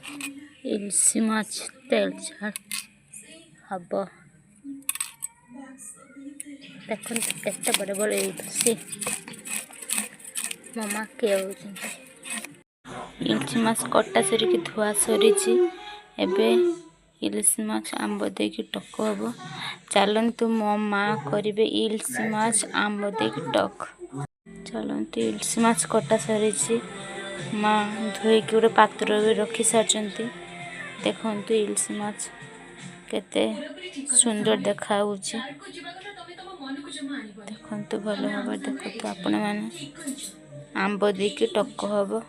इलिश माछ तेल छाड़ हम देखते केते बड़े बड़े इलिश मामा के इलिश माछ कटा सरिकी धुआ सरी एबे इलिश माछ आंब देकी टक हम चलतु मो माँ करेंगे इलिश माछ आंब देकी टक चलतु इलिश माछ कटा सरी माँ धोईकी गोटे पात्र भी रखी सारी देखु इलिश माछ केते सुंदर देखा देखु भल भाव देखु आपण मैंने आंब देकी टक हम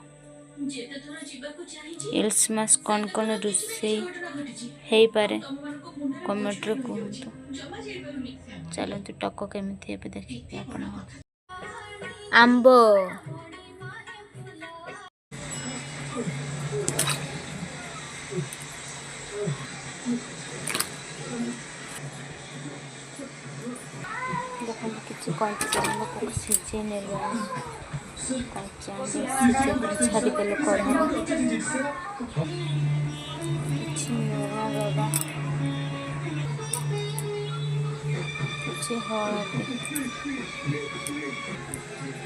इलिश माछ कौन कौन रोषे हो पारे कमेंट रे कहतु चलतु टक केमी देखिए आपण आंब देखो किसी कंचा आंब को सीझे ने कंचा आंब सीझे छाड़ी देले कढ़ा किसी नुआ बाबा किसी हलदी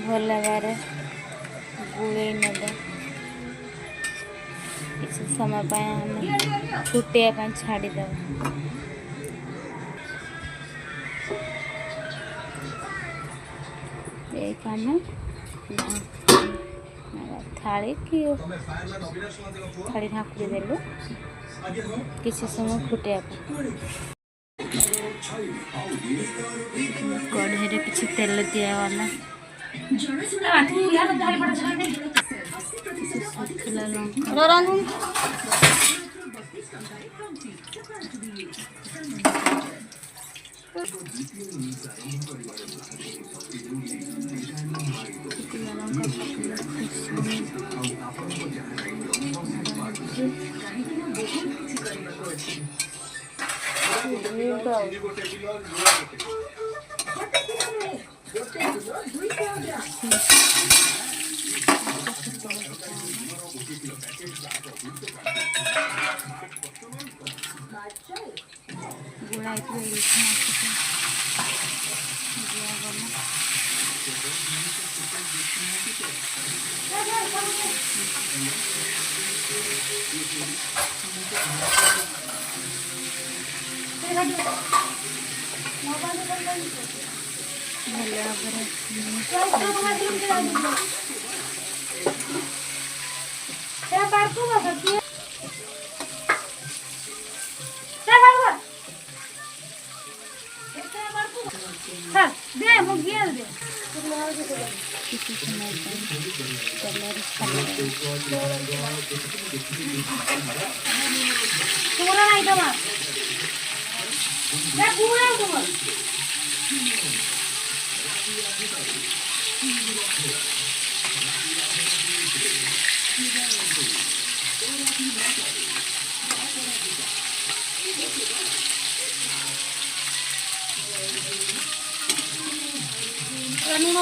भल भाव गुड़े नवा किसी समय आम फुटिया छाड़ीद आम थाली कि थाली ढाकुरी देलु किसी समय फुटिया कढ़े किसी तेल दिगला सुखला लंका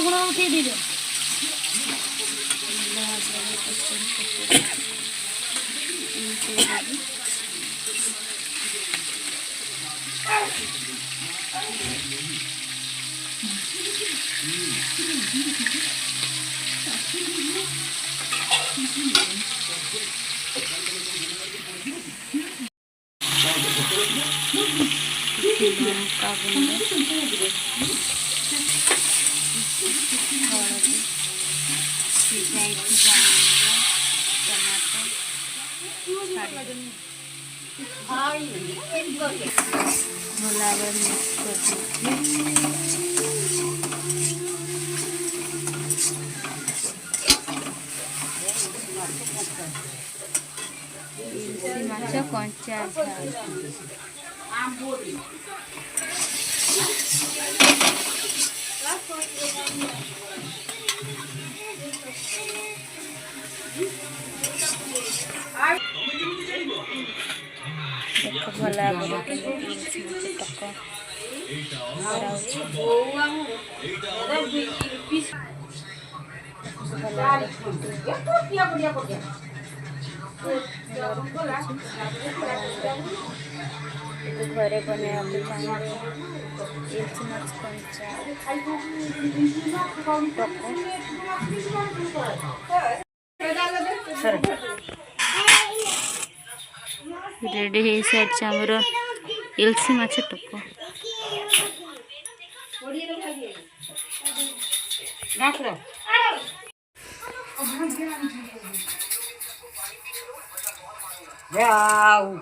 गुड़ा उठे दीजिए माछ कंचा देखो भला टक घरे बनवाक चाहिए इलिश माछ कंचा रेडी हो सारी आमर इलिश माछ टक Yeah,